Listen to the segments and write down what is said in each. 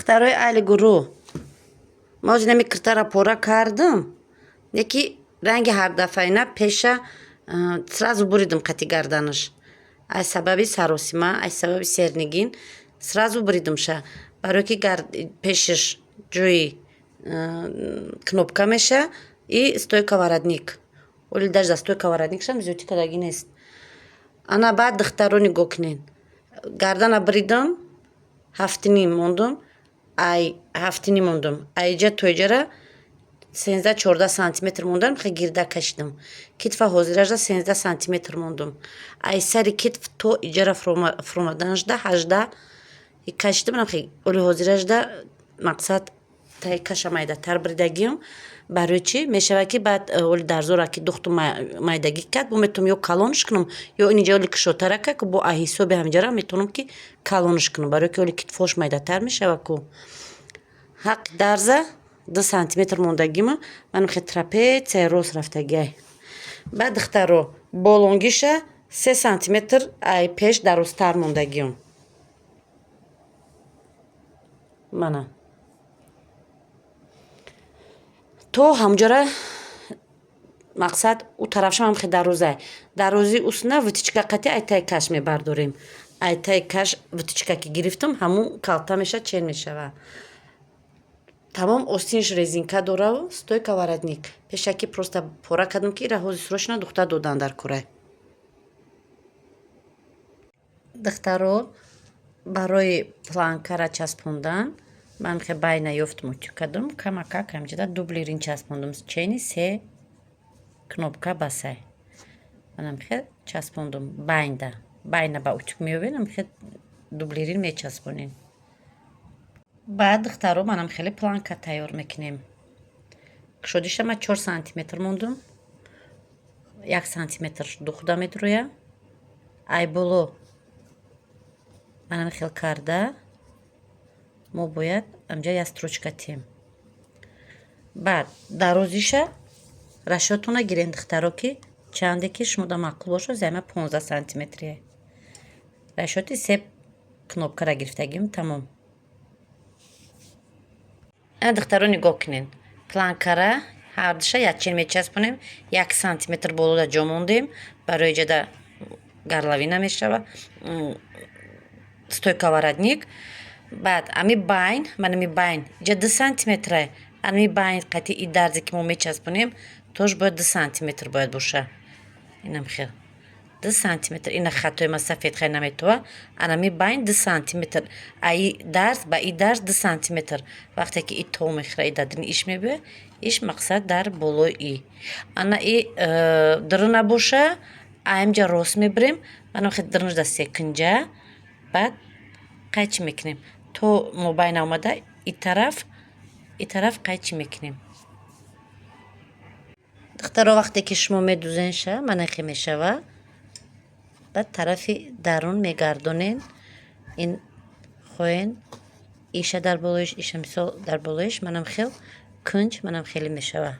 دخترای اهل گروه ما از نمی کرتارا پورا کردم یکی رنگ هر دفعه نه پیشه سرازو بریدم قطی گردنش از سببی سروسیما از سببی سرنگین سرازو بریدم شه برای که پیشش جوی кнопка میشه і стойка воротник ولی даже стойка воротникшам зюти кадаги нест ана баъд духтаро нигоҳ кунед гардана бридам ҳафтиним мондум ай ҳафтиним мондум айҷа то иҷара 13-14 сантиметр мондам хе гирда кашидам китфа ҳозиражда 13 сантиметр мондум ай сари китф то иҷара фурӯмаданашда 18 кашидам хе оли ҳозиражда мақсад тай каша майдатар бридагиам барои чӣ мешавад ки баъд оли дарзора ки духту майдагӣ кард бо метавонам ё калониш кунам ё инҷа оли кушотара кард ки бо ҳисоби ҳамҷара метавонам ки калониш кунам барое ки оли китфош майдатар мешавад ку ҳаққи дарза 2 сантиметр мондагима манам хе трапеция рост рафтагиай баъд духтаро болонгиша 3 сантиметр ай пеш дарозтар мондагиам мана то ҳамҷора мақсад ӯ тарафшам ҳам хе дарозае дарози усна витичка қати айтай каш мебардорем айтай каш витичка ки гирифтам ҳамун калта меша чен мешава тамом остинш резинка дораву стойка воротник пешаки просто пора кардам ки ира ҳози срочно духта додан дар кора духтаро барои планкара часпондан ман хе байна ёфтам кадам камакак ҳамҷада дублирин часпондам чени се кнопка басай манам хе часпондам байна ба утюг меёвенам хе дублирин мечаспонем баъд духтаро манам хеле планка тайёр мекунем кушодишама 4 сантиметр мондум 1 сантиметр духда медроя ай боло манам хел карда мо бояд амҷа як строчка тем баъд дарозиша расчётона гирем духтаро ки чанде ки шумода маъқул бошад займа 15 сантиметрие расчёти 3 кнопкара гирифтагим тамом духтаро нигоҳ кунед планкара ҳардуша якчен мечаспонем 1 сантиметр болода ҷо мондем барои иҷада гарлавина мешава стойка воротник баъд ами байн манами байн иҷа 2 сантиметра ами байн қати и дарзе ки мо мечаспонем тош бояд 2 сантиметр бояд боша инам хел 2 сантиметр ина хатои ма сафед хай наметова анами байн 2 сантиметр аи дарз ба и дарз 2 сантиметр вақте ки и то мехира и дадини иш мебояд иш мақсад дар болои и ана и дирна боша аимҷа рост мебирем манам хел дирнашда секунҷа баъд қайчи мекунем то мобайна омада и тараф қайчи мекунем духтаро вақте ки шумо медузенша манахе мешава баъд тарафи дарун мегардонен ин хоен иша дар болоиш иша мисол дар болоиш манам хел кунҷ манам хеле мешава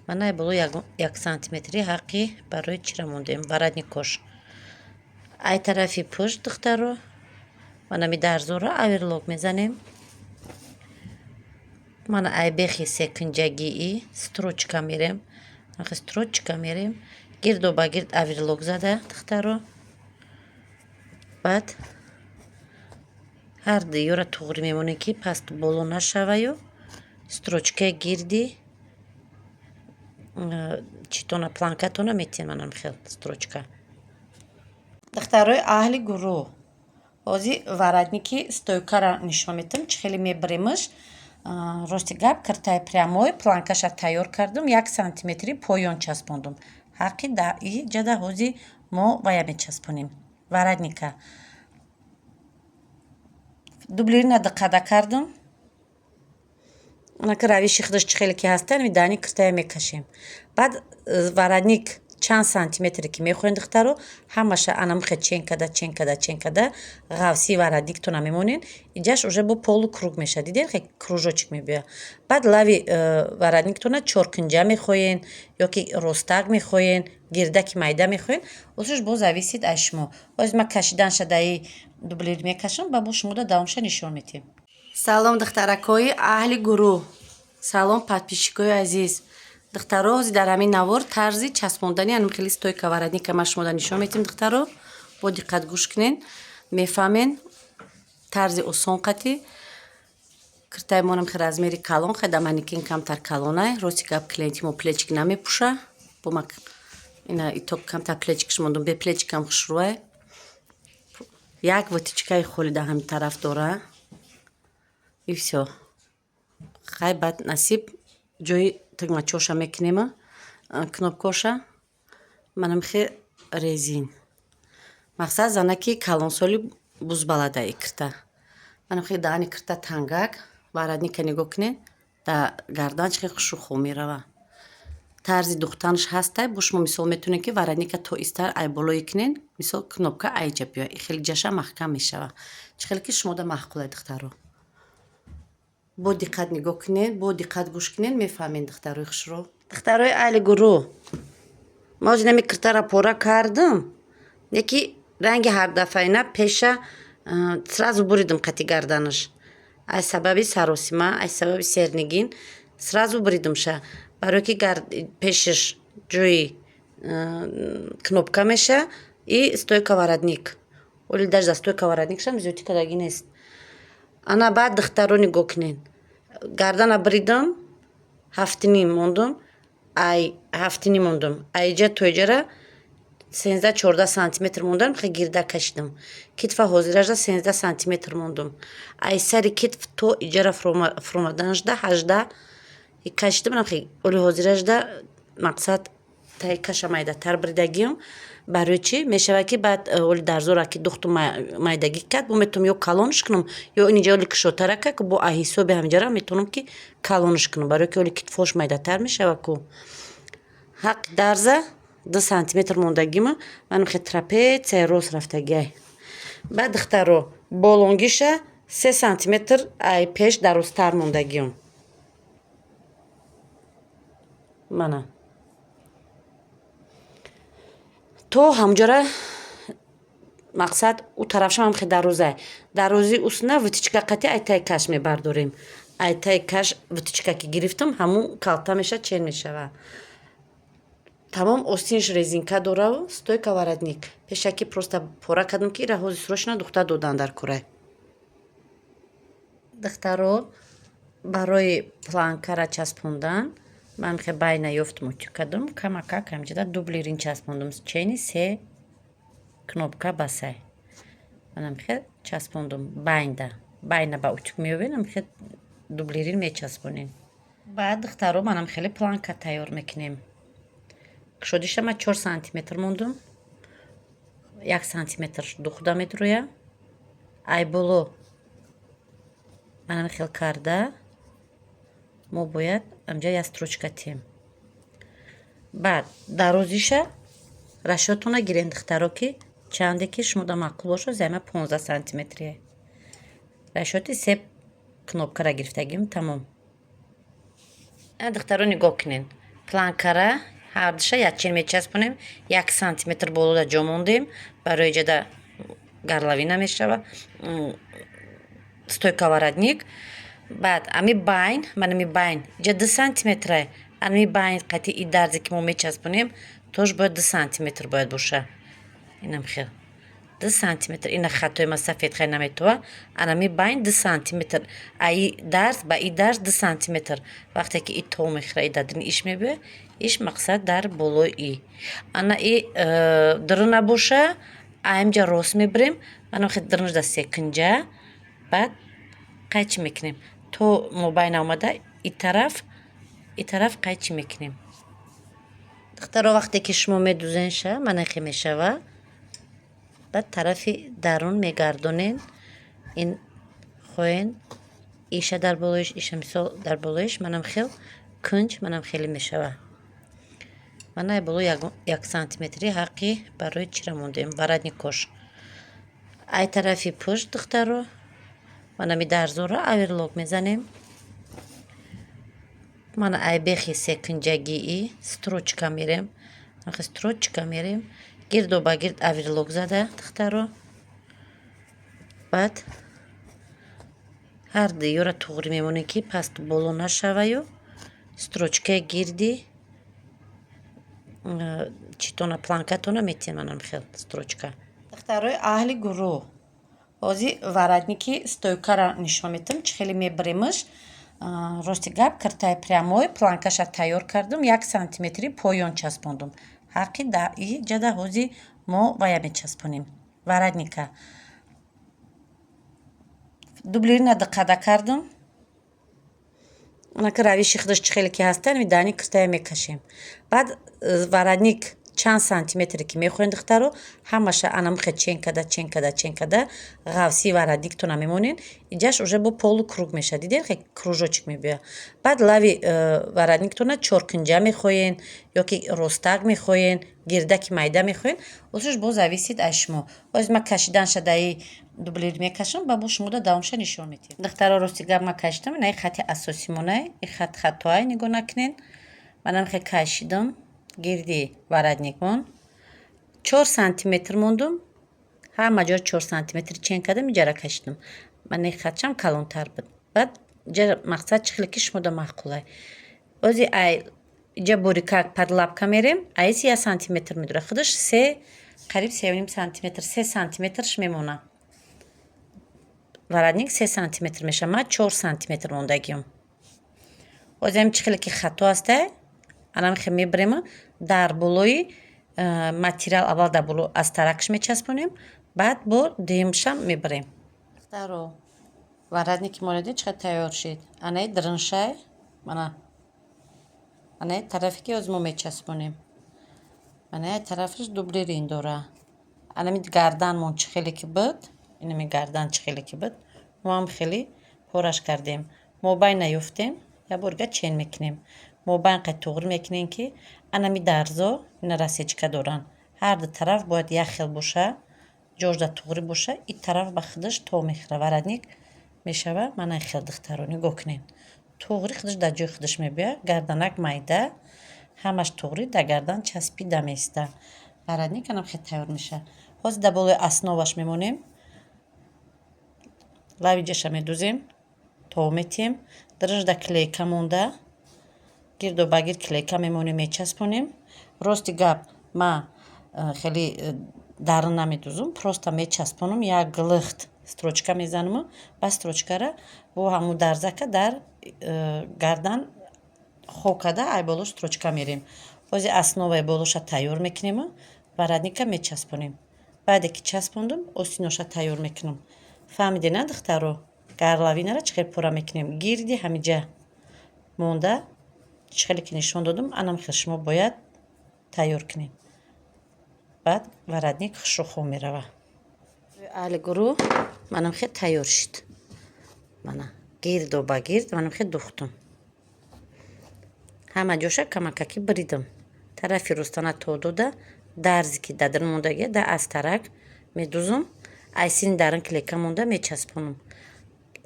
мана боло 1 сантиметри ҳаққи барои чира мондем воротникош ай тарафи пушт духтаро манами дарзора аверлок мезанем мана ай бехи секунҷагии строчка мерем строчка мерем гирдо ба гирд аверлок зада духтаро баъд ҳар диёра туғри мемонем ки пасту боло нашаваю строчкаи гирди читона планкатона метиҳем манам хел строчка духтарои аҳли гурӯҳ ҳозир воротники стойкара нишон медиҳам чӣ хеле мебиремаш рости гап киртаи прямой планкаша тайёр кардам 1 сантиметри поён часпондам ҳаққи иҷада ҳозир мо вая мечаспонем воротника дублирина диққада кардам онаки равиши худаш чӣ хеле ки ҳастан дани киртая мекашем баъд воротник чанд сантиметре ки мехоҳем духтаро ҳамаша анамхе чен када ғавси воротниктона мемонен иҷаш уже бо полу круг меша дидед хе кружочек мебиёяд баъд лави воротниктона чоркунҷа мехоҳен ё ки ростак мехоҳен гирдаки майда мехоҳен осуш бо зависид аз шумо ҳозир ма кашиданша даи дублир мекашам ба бо шумода давомша нишон медиҳем салом духтаракои аҳли гурӯҳ, салом подписчикои азиз. Духтаро ҳозир дар ҳамин навор тарзи часпондани ҳанум хели стойка варадника ма шумо дар нишон метиҳем. Духтаро бо диққат гӯш кунен, мефаҳмен тарзи осон қати киртаи монам хе размери калон хе да манекен камтар калонай. Рости гап клиенти мо плечик намепӯша. Бо ма ина ито камтар плечикш мондум, бе плечикам хушрӯай. Як ватичкаи холи да ҳамин тараф дора. И всё. Хай бад насиб ҷои тагмачоша мекунема, кнопкоша. Манам хе резин. Мақсад занаки калонсоли бузбаладаи кирта. Манам хе даани кирта тангак, варадника нигоҳ кунед, да гарданч хе хушрӯхо мерава. Тарзи духтанш ҳастай, бо шумо мисол метунед ки варадника то истар ай болои кунен, мисол кнопка айҷа биёй. Хеле ҷаша маҳкам мешава. Чӣ хеле ки шумо да маҳқулай духтаро. Бо диққат нигоҳ кунед, бо диққат гӯш кунед, мефаҳмед духтарои хушро. Духтарои аҳли гурӯҳ, мо ҳозир нами киртара пора кардам. Яки ранги ҳардафаина пеша сразу буридам қати гарданаш. Ай сабаби саросима, ай сабаби сернигин сразу буридамша. Барои ки пешаш ҷои кнопка меша и стойка варадник. Оли дажда стойка варадникшам зиёди кадагӣ нест. Ана баъд духтаро нигоҳ кунед. Гардана буридам, ҳафтиним мондум, ай ҳафтиним мондум. Айҷа то иҷара 13-14 сантиметр мондам, хе гирда кашидам. Китфа ҳозиражда 13 сантиметр мондум. Ай сари китф то иҷара фуромаданажда 18 кашидам, хе оли ҳозиражда мақсад таи каша майдатар буридагиам. Барои чӣ? Мешава ки баъд оли дарзора ки духту майдагӣ кард, бо метавонам ё калонш кунам, ё инҷа оли кушотара кард, бо ҳисоби ҳаминҷара метавонам ки калонш кунам, барои ки оли китфош майдатар мешава ку. Ҳаққи дарза 2 сантиметр мондагима, манам хе трапеция рост рафтагиай. Баъд духтаро болонгиша 3 сантиметр ай пеш дарозтар мондагиам. Мана то ҳамҷара мақсад ӯ тарафшам ҳам хе дарозай. Дарози усна витичка қати ай таи каш мебардорем. Ай таи каш витичка ки гирифтам ҳамун калта меша, чен мешава. Тамом остинш резинка дораву стойка варадник. Пешаки просто пора кардам ки ира ҳозир срочно духта додан дар курай. Духтаро барои планкара часпондан ман хе байна ёфт мутю кардам, камакак ҳамҷада дублирин часпондам, чени 3 кнопка басай. Манам хе часпондам байна ба утюг меёвенам, хе дублирин мечаспонем. Баъд духтаро манам хеле планка тайёр мекунем. Кушодишама 4 сантиметр мондум, 1 сантиметр духда медурӯя. Ай боло манам хел карда мо бояд амҷа як строчка тем. Баъд дарозиша рашотона гирем духтаро ки чанде ки шумода маъқул боша, займа 15 сантиметрие. Рашоти 3 кнопкара гирифтагим тамом. Духтаро нигоҳ кунен. Планкара ҳардуша якчен мечаспонем, 1 сантиметр болода ҷо мондем, барои ҷада гарлавӣ намешава. Стойка варадник. Баъд ами байн, манами байн ҷа 2 сантиметрае. Ами байн қати и дарзе ки мо мечаспонем, тош бояд 2 сантиметр бояд боша. Инам хел 2 сантиметр. Ина хатои ма сафед хай наметова. Анами байн 2 сантиметр. Аи дарз ба и дарз 2 сантиметр. Вақте ки и то мехира и дадини иш мебиёй, иш мақсад дар болои и. Ана и дыр набоша, аимҷа рост мебирем. Манам хел дырнажда секунҷа. Баъд қайчи мекунем. То мобайна омада и тараф қайчи мекунем. духтаро вақте ки шумо медузенша манахе мешава, баъд тарафи дарун мегардонен. Ин хоен иша дар болоиш, иша мисол дар болоиш, манам хел кунҷ, манам хеле мешава. Мана ай боло 1 сантиметри ҳаққи барои чира мондем, варадникош. Ай тарафи пушт духтаро манами дарзора аверлок мезанем. Мана ай бехи секунҷагии строчка мерем. Строчка мерем. Гирдо ба гирд аверлок зада духтаро. Баъд ҳар диёра туғри мемонем ки паст боло нашаваю строчкаи гирди читона планкатона метеманам хел строчка. Духтарои аҳли гурӯҳ, ҳозир варатники стойкара нишон медиҳам чӣ хеле мебаремаш. Рости гап киртаи прямой планкаша тайёр кардам, 1 сантиметри поён часпондум. ҳаққи даи ҷада ҳозир мо вая мечаспонем. Варатника дублирина диққада кардам. Онаки равиши худаш чӣ хеле ки ҳастан видани киртая мекашем. Баъд варатник чанд сантиметре ки мехоҳем духтаро ҳамаша анамихе чен када ғавси варатниктона мемонен. Иҷаш уже бо полукруг меша. Дидед хе кружочек мебиёяд. Баъд лави варатниктона чоркунҷа мехоҳен ё ки ростак мехоҳен, гирдаки майда мехоҳен. Осуш боз зависид аз шумо. Боз ман кашиданша даи дублир мекашам, ба бо шумо давомша нишон медиҳам. Духтаро рости гап ман кашидам, ин хати асосимонае, ин хат хатоае, нигоҳ накунед. Манам хе кашидам гирди варатникмон 4 сантиметр мондум. Ҳама ҷо 4 сантиметри чен кардам, иҷара кашидам. Ман хатшам калонтар буд. Баъд ҷа мақсад чӣ хеле ки шумода маъқулай. Ози ай ҷа борикак падлапка мерем, айси 1 сантиметр медура. Худаш қариб 3,5 сантиметр, 3 сантиметрш мемона. Варатник 3 сантиметр меша, ман 4 сантиметр мондагиам. Ози ҳам чӣ хеле ки хато астае. Анам хе мебарема дар болои материал аввал дар боло аз таракш мечаспонем, баъд бо дуюмшам мебарем. Духтаро варатники мо дидед чӣ қадр тайёр шид. Анаи дриншай, мана анаи тарафе ки оз мо мечаспонем. Анаи тарафаш дублирин дора. Анами гарданмон чӣ хеле ки буд, инами гардан чӣ хеле ки буд, мо ҳам хеле пораш кардем. Мобайн наёфтем, як борга чен мекунем. Мобайн қай туғри мекунем ки анами дарзо ина расечка доран. Ҳар ду тараф бояд як хел боша, ҷожда туғри боша. Ин тараф ба худаш то мехӯра. Варатник мешава мана хел духтаро нигоҳ кунед. Туғри худаш дар ҷои худаш мебиёяд. Гарданак майда, ҳамаш туғри дар гардан часпида меиста. Варатник анам хел тайёр меша. Ҳозир дар болои основаш мемонем. Лави ҷаша медӯзем, то метиҳем. Дрыжда клейка монда, гирду ба гирд клейка мемонем, мечаспонем. Рости гап ман хеле дарун намедӯзам, просто мечаспонам, як глихт строчка мезанам, ба строчкара бо ҳамун дарзака дар гардан хоб карда ай болош строчка мерем. Ҳозир основаи болоша тайёр мекунем, варатника мечаспонем. Баъде ки часпондам, остиноша тайёр мекунам. Фаҳмидед на духтаро? Гарлавинара чӣ хеле пора мекунем. Гирди ҳамиҷа монда чӣ хеле ки нишон додам, анам хел шумо бояд тайёр кунед. Баъд варатник хушрухо мерава. Аҳли гурӯҳ, манам хел тайёр шид. Мана гирду ба гирд манам хел духтам. Ҳама ҷоша камакаки бридам. Тарафи ростана то дода, дарзи ки дар дар мондагия дар аз тарак медӯзам. Айсин дарин клейка монда мечаспонам.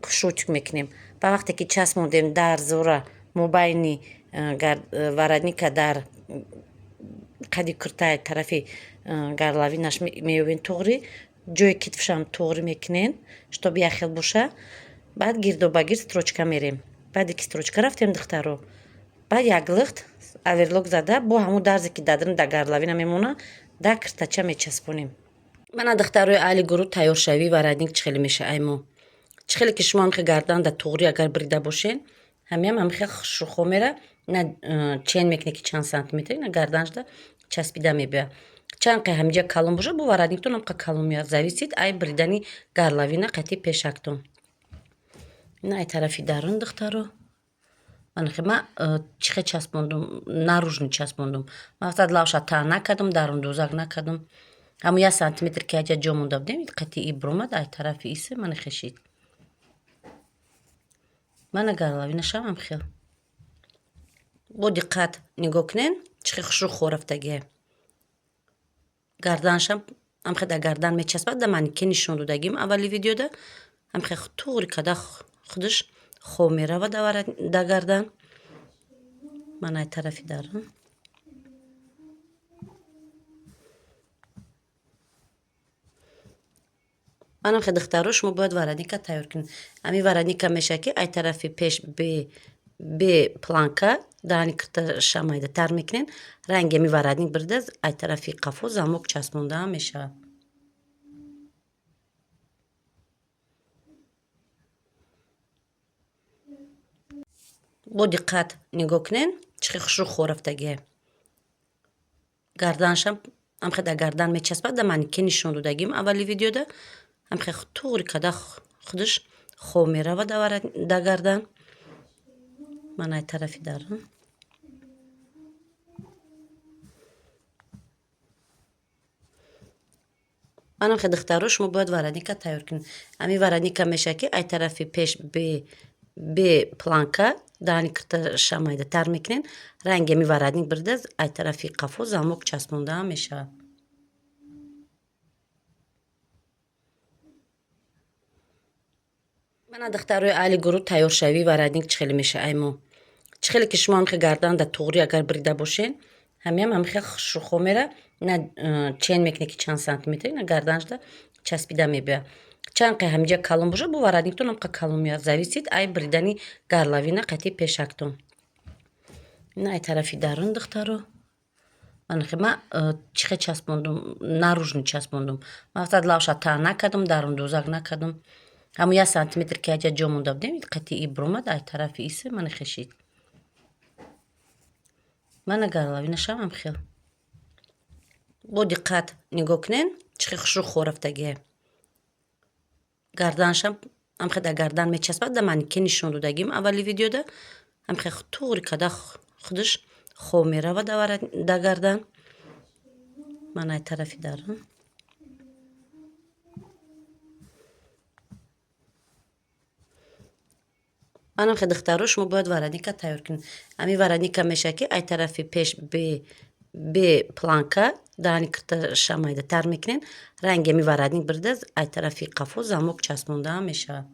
Хушрутик мекунем. Ба вақте ки часпондем дарзора мобайни варатника дар қади куртаи тарафи гарлавинаш меёбем туғри, ҷои китфшам туғри мекунем, чтоб як хел боша. Баъд гирду ба гирд строчка мерем. Баъде ки строчка рафтем духтаро, баъд як лихт аверлок зада бо ҳамун дарзе ки дар дар гарлавина мемона, дар киртача мечаспонем. Мана духтарои аҳли гурӯҳ тайёршавии варатник чӣ хеле меша ай мо. Чӣ хеле ки шумо ҳамихе гардан дар туғри агар брида бошен, ҳамиам ҳамихе хушрухо мера, на чен мекунед ки чанд сантиметр, на гарданшда часпида мебиёяд. Чанд қай ҳамиҷа калон боша, бо варатниктон ҳам қай калон меояд. Зависид ай бридани гарлавина қайти пешактон. Ин ай тарафи дарун духтаро. Манахе ман чӣ хел часпондум, наружни часпондум. Мақсад лавша таън накардам, дарун дӯзак накардам. Ҳамун 1 сантиметр ки аҷа ҷо монда будем, қайти и биромад ай тарафи исе манахе шид. Мана гарлавинашам ҳам хел. Бо диққат нигоҳ кунед, чӣ хел хушрухо рафтагиае. Гарданшам ҳам хел дар гардан мечаспад, дар манекен нишон додагим аввали видеода. Ҳам хел туғри када худаш хоб мерава дар гардан. Мана ай тарафи дарун. манам хе духтаро шумо бояд вараника тайёр кунед. Ами вараника меша ки ай тарафи пеш б планка даҳани кирташа майдатар мекунед. Ранги ами вараник бирда ай тарафи қафо замок часпонда мешавад. бо диққат нигоҳ кунед чӣ хел хушрӯхо рафтагие. Гарданашам ҳамхе дар гардан мечаспад. Да манекен нишон додагим аввали видеода. ҳамхе туғри када худаш хо меравад дар гардан. Ман ай тарафи дарам. манам хе духтаро шумо бояд вараника тайёр кунед. Ами вараника меша ки ай тарафи пеш б планка даҳани кирташа майдатар мекунед. Ранги ами вараник бирда ай тарафи қафо замок часпонда мешавад. мана духтарои аҳли гурӯҳ тайёршавии вараник чӣ хеле меша аймо. Чӣ хеле ки шумо ҳамхе гардан дар туғри агар бирида бошед ҳамиам ҳамхе хушрӯхо мера на чен мекунед ки чанд сантиметри на гарданашда часпида мебиёяд. Чанд қе ҳамиҷа калон бошад бо вараниктон ҳамқа калон меояд. Зависид ай биридани гарлавина қати пешактон. ин ай тарафи дарун духтаро. манахе ман чӣ хел часпондум наружни часпондум. Мақсад лавша таъ накардам дарун дозак накардам. ҳамун 1 сантиметр ки аҷа ҷо монда будем қати ибр омад ай тарафи исе манахе шид. мана гарлавинашам ҳамхел. бо диққат нигоҳ кунед чӣ хел хушрӯхо рафтагие. Гарданашам ҳамхе дар гардан мечаспад. Да манекен нишон додагим аввали видеода. ҳамхе туғри када худаш хо меравад дар гардан. ман ай тарафи дарам. манам хе духтаро шумо бояд вараника тайёр кунед. ами вараника меша ки ай тарафи пеш б планка даҳани кирташа майдатар мекунед. Ранги ами вараник бирда ай тарафи қафо замок часпонда мешавад.